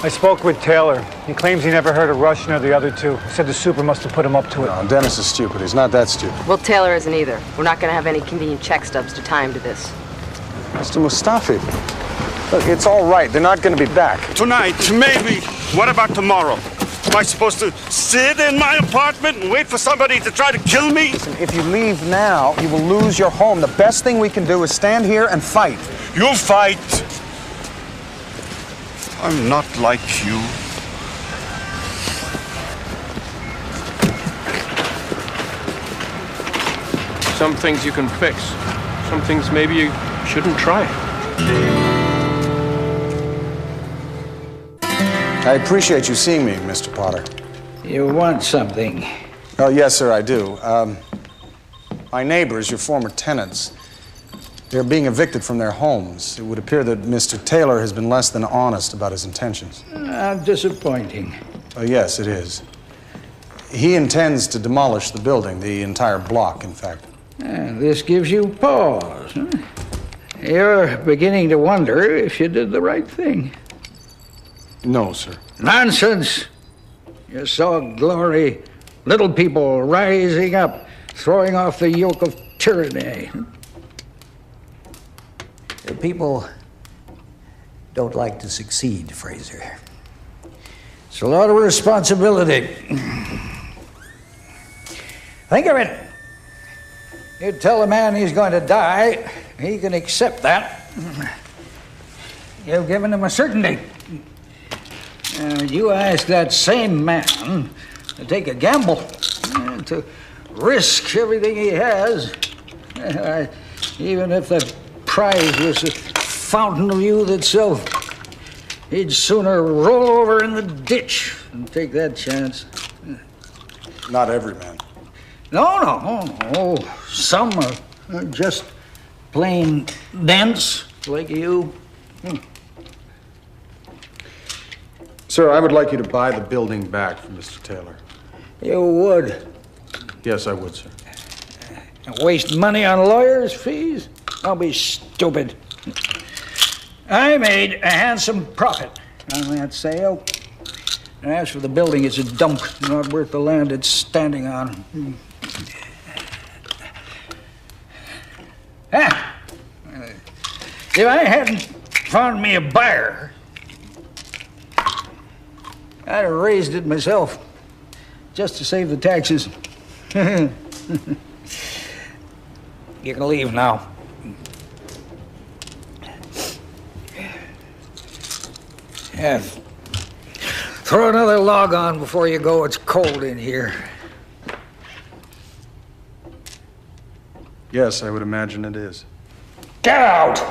I spoke with Taylor. He claims he never heard of Russian or the other two. He said the super must have put him up to it. No, Dennis is stupid. He's not that stupid. Well, Taylor isn't either. We're not going to have any convenient check stubs to tie him to this. Mr. Mustafi, look, it's all right. They're not going to be back. Tonight, maybe. What about tomorrow? Am I supposed to sit in my apartment and wait for somebody to try to kill me? Listen, if you leave now, you will lose your home. The best thing we can do is stand here and fight. You fight. I'm not like you. Some things you can fix. Some things maybe you shouldn't try. I appreciate you seeing me, Mr. Potter. You want something? Oh, yes, sir, I do. My neighbors, your former tenants, they're being evicted from their homes. It would appear that Mr. Taylor has been less than honest about his intentions. Disappointing. Oh, yes, it is. He intends to demolish the building, the entire block, in fact. This gives you pause. Huh? You're beginning to wonder if you did the right thing. No, sir. Nonsense! You saw glory, little people rising up, throwing off the yoke of tyranny. The people don't like to succeed, Fraser. It's a lot of responsibility. Think of it. You tell a man he's going to die, he can accept that. You've given him a certainty. You ask that same man to take a gamble, to risk everything he has, even if the prize was a fountain of youth itself. He'd sooner roll over in the ditch than take that chance. Not every man. No. Some are just plain dense, like you. Sir, I would like you to buy the building back from Mr. Taylor. You would? Yes, I would, sir. Waste money on lawyers' fees? Don't be stupid. I made a handsome profit on that sale. And as for the building, it's a dump, not worth the land it's standing on. If I hadn't found me a buyer, I'd have raised it myself, just to save the taxes. You can leave now. Yeah. Throw another log on before you go. It's cold in here. Yes, I would imagine it is. Get out!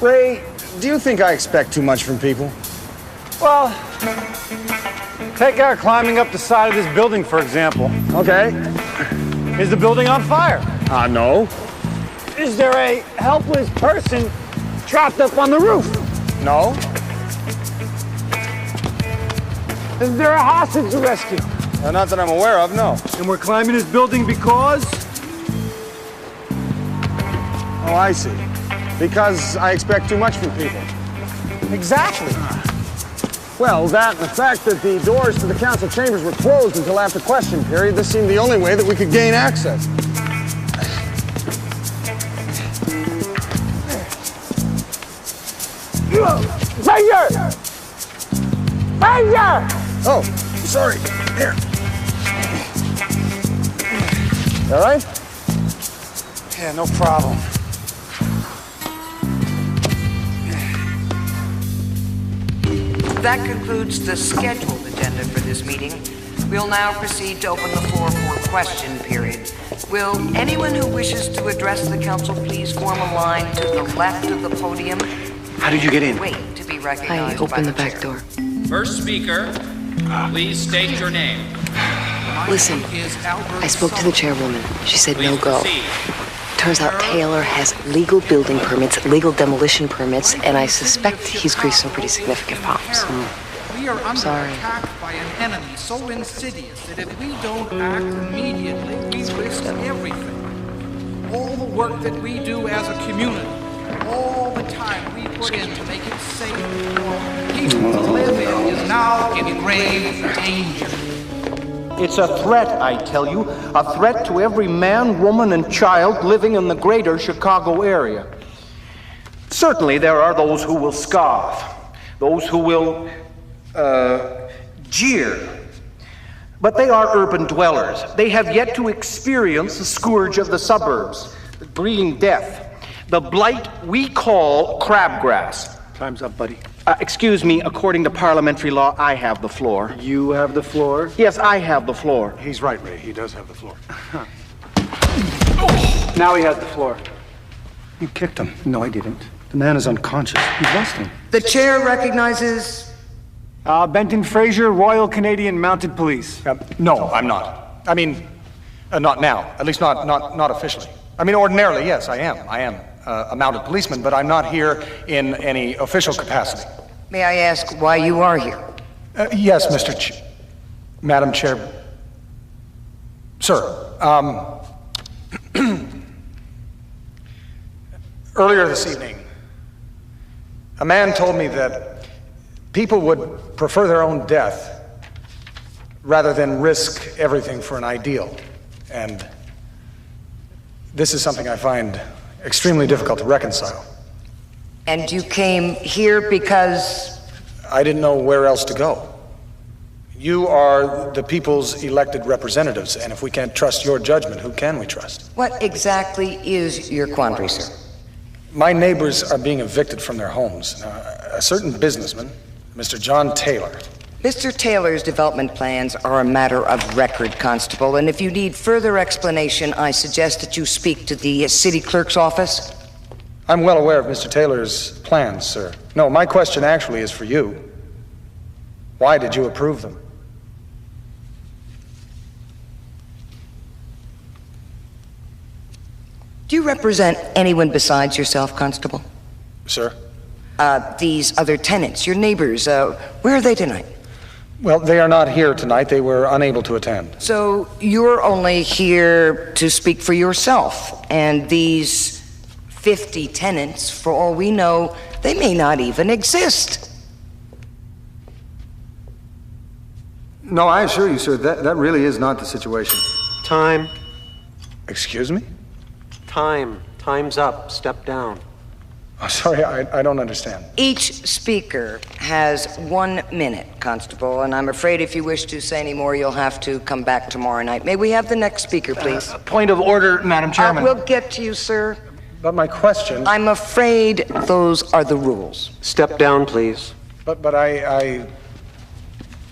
Ray, do you think I expect too much from people? Well, take our climbing up the side of this building, for example. Okay. Is the building on fire? No. Is there a helpless person trapped up on the roof? No. Is there a hostage to rescue? Not that I'm aware of, no. And we're climbing this building because? Oh, I see. Because I expect too much from people. Exactly. Well, that and the fact that the doors to the council chambers were closed until after question period, this seemed the only way that we could gain access. Fraser! Fraser! Oh, sorry. Here. All right? Yeah, no problem. That concludes the scheduled agenda for this meeting. We'll now proceed to open the floor for question period. Will anyone who wishes to address the council please form a line to the left of the podium? How did you get in? Wait to be recognized. I opened the back door. First speaker, please state your name. Listen, I spoke to the chairwoman. She said no go. Turns out Taylor has legal building permits, legal demolition permits, and I suspect he's greased some pretty significant palms. We are under attack by an enemy so insidious that if we don't act immediately, we risk everything. All the work that we do as a community, all the time we put in to make it safe for people to live in is now in grave danger. It's a threat, I tell you, a threat to every man, woman, and child living in the greater Chicago area. Certainly there are those who will scoff, those who will jeer. But they are urban dwellers. They have yet to experience the scourge of the suburbs, the breeding death, the blight we call crabgrass. Time's up, buddy. Excuse me, according to parliamentary law, I have the floor. You have the floor? Yes, I have the floor. He's right, Ray. He does have the floor. Now he has the floor. You kicked him. No, I didn't. The man is unconscious. You lost him. The chair recognizes... Benton Fraser, Royal Canadian Mounted Police. No, I'm not. I mean, not now. At least not officially. I mean, ordinarily, yes, I am. I am a mounted policeman, but I'm not here in any official capacity. May I ask why you are here? Yes, Madam Chair. Sir, earlier this evening, a man told me that people would prefer their own death rather than risk everything for an ideal. And this is something I find extremely difficult to reconcile. And you came here because... I didn't know where else to go. You are the people's elected representatives, and if we can't trust your judgment, who can we trust? What exactly is your quandary, sir? My neighbors are being evicted from their homes. A certain businessman, Mr. John Taylor. Mr. Taylor's development plans are a matter of record, Constable, and if you need further explanation, I suggest that you speak to the city clerk's office. I'm well aware of Mr. Taylor's plans, sir. No, my question actually is for you. Why did you approve them? Do you represent anyone besides yourself, Constable? Sir? These other tenants, your neighbors, where are they tonight? Well, they are not here tonight. They were unable to attend. So you're only here to speak for yourself, and these 50 tenants, for all we know, they may not even exist. No, I assure you, sir, that really is not the situation. Time. Excuse me? Time. Time's up. Step down. Oh, sorry, I don't understand. Each speaker has 1 minute, Constable, and I'm afraid if you wish to say any more, you'll have to come back tomorrow night. May we have the next speaker, please? Point of order, Madam Chairman. We'll get to you, sir. But my question... I'm afraid those are the rules. Step down, please. But I...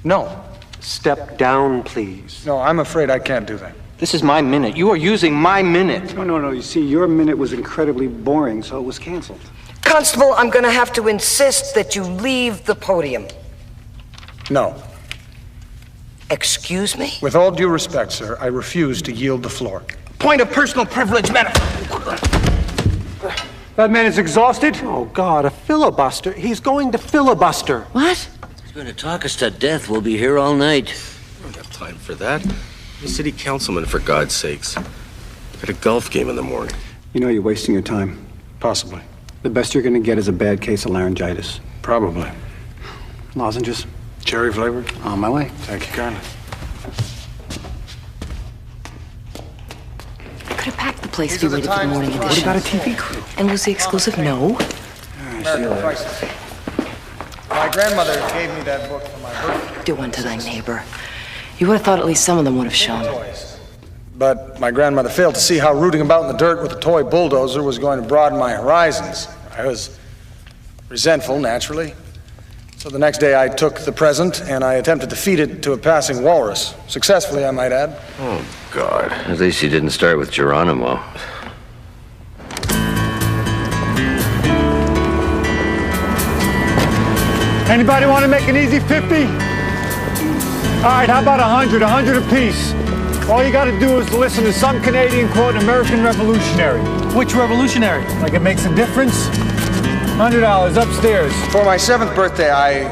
No. Step down, please. No, I'm afraid I can't do that. This is my minute. You are using my minute. No. You see, your minute was incredibly boring, so it was canceled. Constable, I'm going to have to insist that you leave the podium. No. Excuse me? With all due respect, sir, I refuse to yield the floor. Point of personal privilege, Madam. That man is exhausted? Oh, God, a filibuster. He's going to filibuster. What? He's going to talk us to death. We'll be here all night. I don't have time for that. I'm a city councilman, for God's sakes. Got a golf game in the morning. You know you're wasting your time. Possibly. The best you're going to get is a bad case of laryngitis. Probably. Lozenges? Cherry flavored? On my way. Thank you kindly. I could have packed the place if you waited for the morning edition. What about a TV crew? And Lucy exclusive? No. My grandmother gave me that book for my birthday. Do unto thy neighbor. You would have thought at least some of them would have shown. But my grandmother failed to see how rooting about in the dirt with a toy bulldozer was going to broaden my horizons. I was resentful, naturally. So the next day I took the present and I attempted to feed it to a passing walrus. Successfully, I might add. Oh, God. At least you didn't start with Geronimo. Anybody want to make an easy 50? All right, how about 100? 100 apiece. All you got to do is listen to some Canadian quote an American revolutionary. Which revolutionary? Like it makes a difference? $100 upstairs. For my 7th birthday, I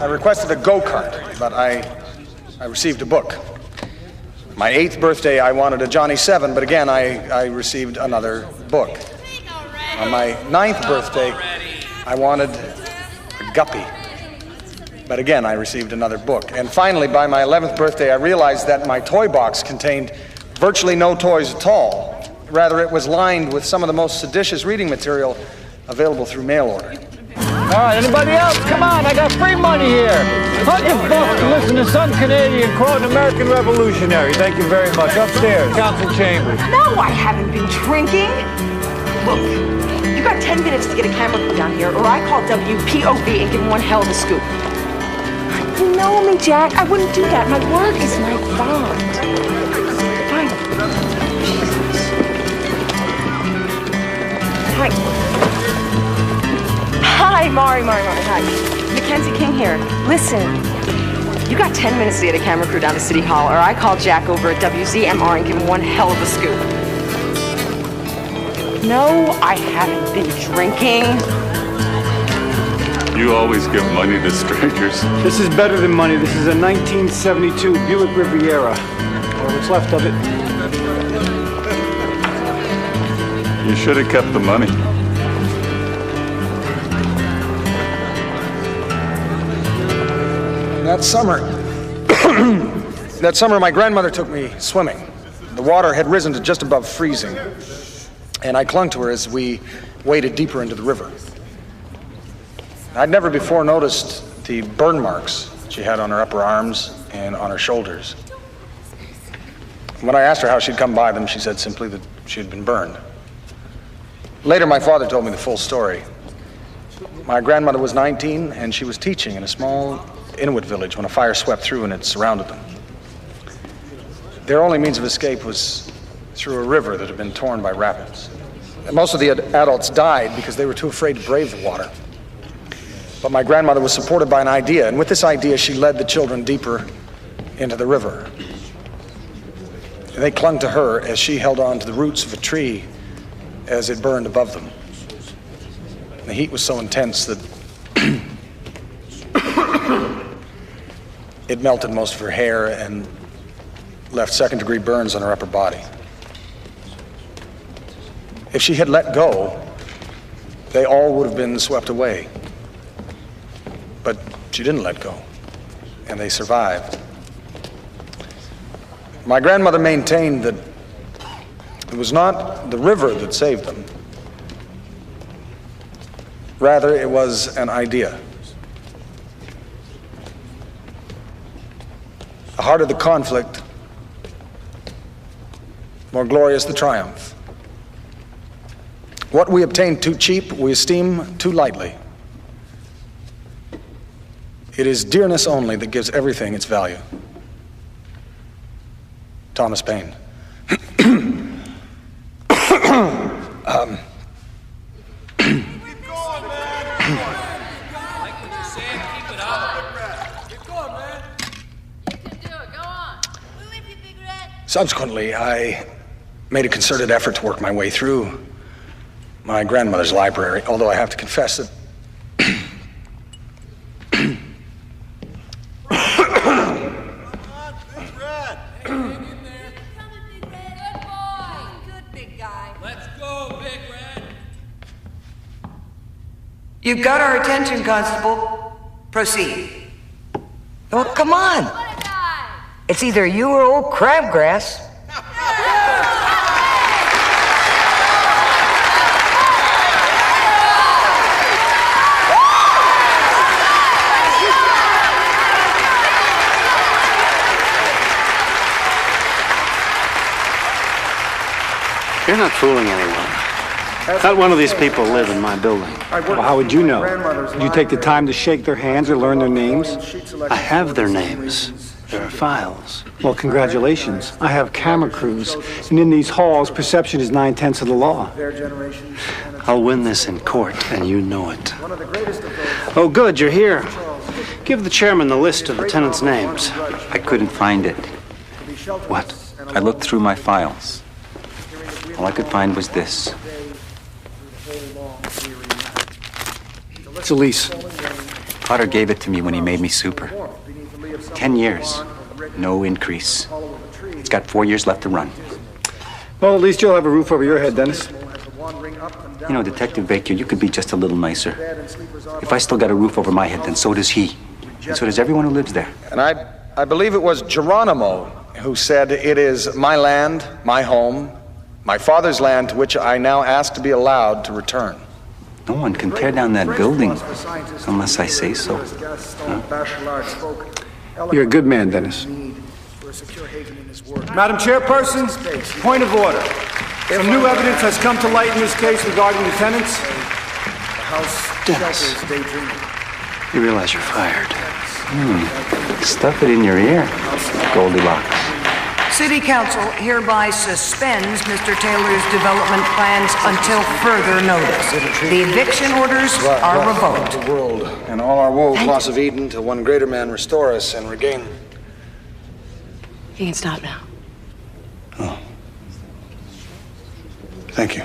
I requested a go-kart, but I received a book. My 8th birthday, I wanted a Johnny 7, but again, I received another book. On my 9th birthday, I wanted a guppy, but again, I received another book. And finally, by my 11th birthday, I realized that my toy box contained virtually no toys at all. Rather, it was lined with some of the most seditious reading material available through mail order. All right, anybody else? Come on, I got free money here. $100 to listen to some Canadian quote an American revolutionary. Thank you very much. Upstairs, council chambers. No, I haven't been drinking. Look, you got 10 minutes to get a camera crew down here, or I call WPOV and give him one hell of a scoop. You know me, Jack. I wouldn't do that. My word is my bond. Fine. Hi. Hi, Mari, hi. Mackenzie King here. Listen, you got 10 minutes to get a camera crew down to City Hall, or I call Jack over at WZMR and give him one hell of a scoop. No, I haven't been drinking. You always give money to strangers. This is better than money. This is a 1972 Buick Riviera, or what's left of it. You should have kept the money. That summer, my grandmother took me swimming. The water had risen to just above freezing, and I clung to her as we waded deeper into the river. I'd never before noticed the burn marks she had on her upper arms and on her shoulders. When I asked her how she'd come by them, she said simply that she had been burned. Later, my father told me the full story. My grandmother was 19, and she was teaching in a small Inuit village when a fire swept through and it surrounded them. Their only means of escape was through a river that had been torn by rapids. And most of the adults died because they were too afraid to brave the water. But my grandmother was supported by an idea, and with this idea, she led the children deeper into the river. And they clung to her as she held on to the roots of a tree as it burned above them. And the heat was so intense that it melted most of her hair and left second-degree burns on her upper body. If she had let go, they all would have been swept away. But she didn't let go, and they survived. My grandmother maintained that it was not the river that saved them. Rather, it was an idea. The harder the conflict, more glorious the triumph. What we obtain too cheap, we esteem too lightly. It is dearness only that gives everything its value. Thomas Paine. Subsequently, I made a concerted effort to work my way through my grandmother's library, although I have to confess that You've got our attention, Constable. Proceed. Oh, come on. It's either you or old Crabgrass. You're not fooling anyone. Not one of these people live in my building. Well, how would you know? Did you take the time to shake their hands or learn their names? I have their names. There are files. Well, congratulations. I have camera crews, and in these halls, perception is 9/10 of the law. I'll win this in court, and you know it. Oh, good, you're here. Give the chairman the list of the tenants' names. I couldn't find it. What? I looked through my files. All I could find was this. It's a lease. Potter gave it to me when he made me super. 10 years, no increase. It's got 4 years left to run. Well, at least you'll have a roof over your head, Dennis. You know, Detective Baker, you could be just a little nicer. If I still got a roof over my head, then so does he. And so does everyone who lives there. And I believe it was Geronimo who said, "It is my land, my home, my father's land to which I now ask to be allowed to return." No one can tear down that building unless I say so. You're a good man, Dennis. Madam Chairperson, point of order. Some new evidence has come to light in this case regarding the tenants. Dennis, you realize you're fired. Stuff it in your ear, Goldilocks. City Council hereby suspends Mr. Taylor's development plans until further notice. The eviction orders are revoked. The world and all our woes, loss of Eden, till one greater man restore us and regain. You can stop now. Oh. Thank you.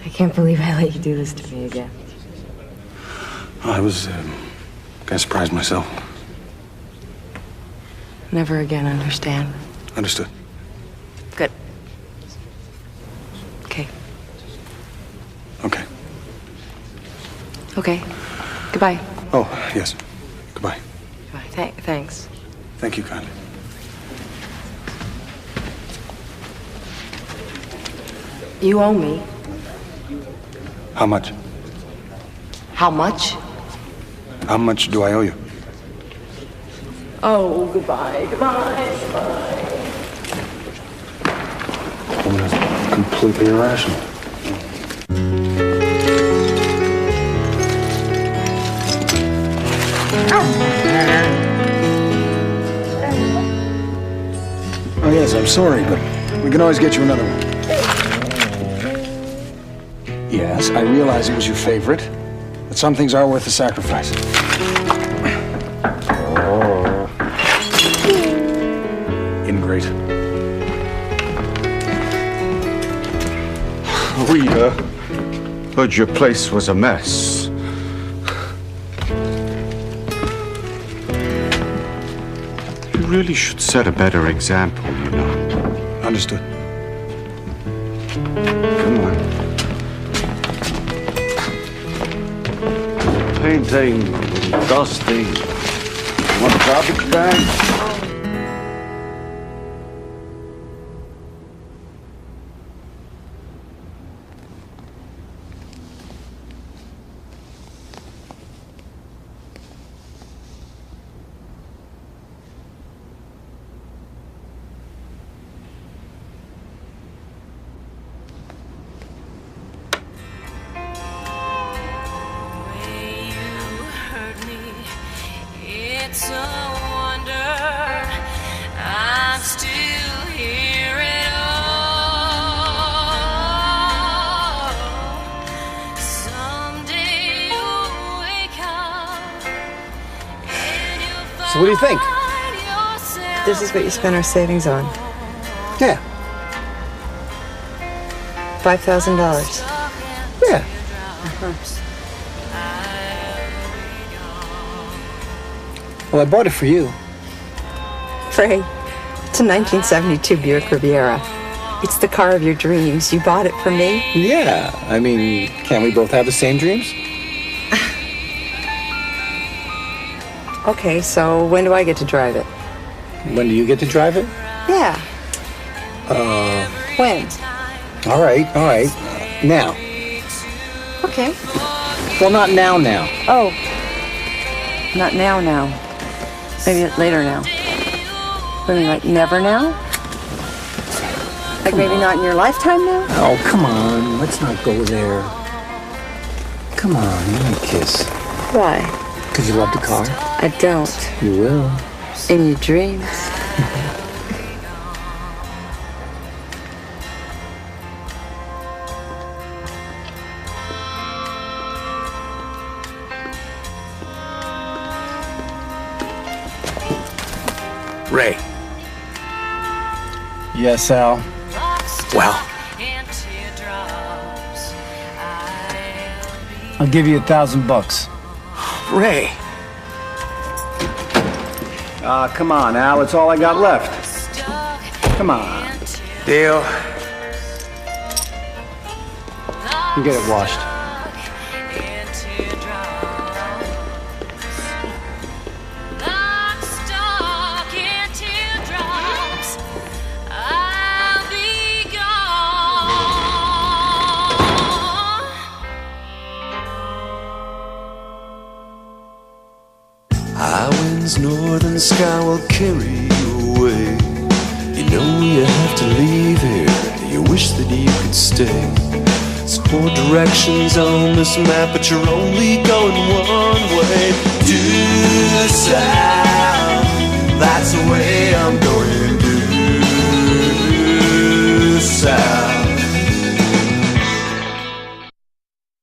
I can't believe I let you do this to me again. I was kind of surprised myself. Never again, understand? Understood. Good. Okay. Okay. Okay. Goodbye. Oh, yes. Goodbye. Goodbye. Thanks. Thank you kindly. You owe me. How much? How much? How much do I owe you? Oh, goodbye. Goodbye. Goodbye. Woman is completely irrational. Oh, yes, I'm sorry, but we can always get you another one. Yes, I realize it was your favorite, but some things are worth the sacrifice. Ingrate. We heard your place was a mess. You really should set a better example, you know. Understood. Come on. Painting, dusty. Want a garbage bag? It's a wonder I'm still here at all. Someday you'll wake up and you'll find So what do you think? This is what you spent our savings on. Yeah. $5,000. Yeah. Well, I bought it for you. Frey, it's a 1972 Buick Riviera. It's the car of your dreams. You bought it for me? Yeah. I mean, can't we both have the same dreams? Okay, so when do I get to drive it? When do you get to drive it? Yeah. When? All right. Now. Okay. Well, not now. Oh. Not now. Maybe later now. What do you mean, like never now? Like maybe not in your lifetime now? Oh, come on. Let's not go there. Come on, give me a kiss. Why? Because you love the car? I don't. You will. In your dreams. Ray. Yes, Al. Well. I'll give you $1,000. Ray. Come on, Al. It's all I got left. Come on. Deal. You get it washed. High winds, northern sky will carry you away. You know you have to leave here. You wish that you could stay. There's 4 directions on this map, but you're only going one way. Due south, that's the way I'm going. Due south.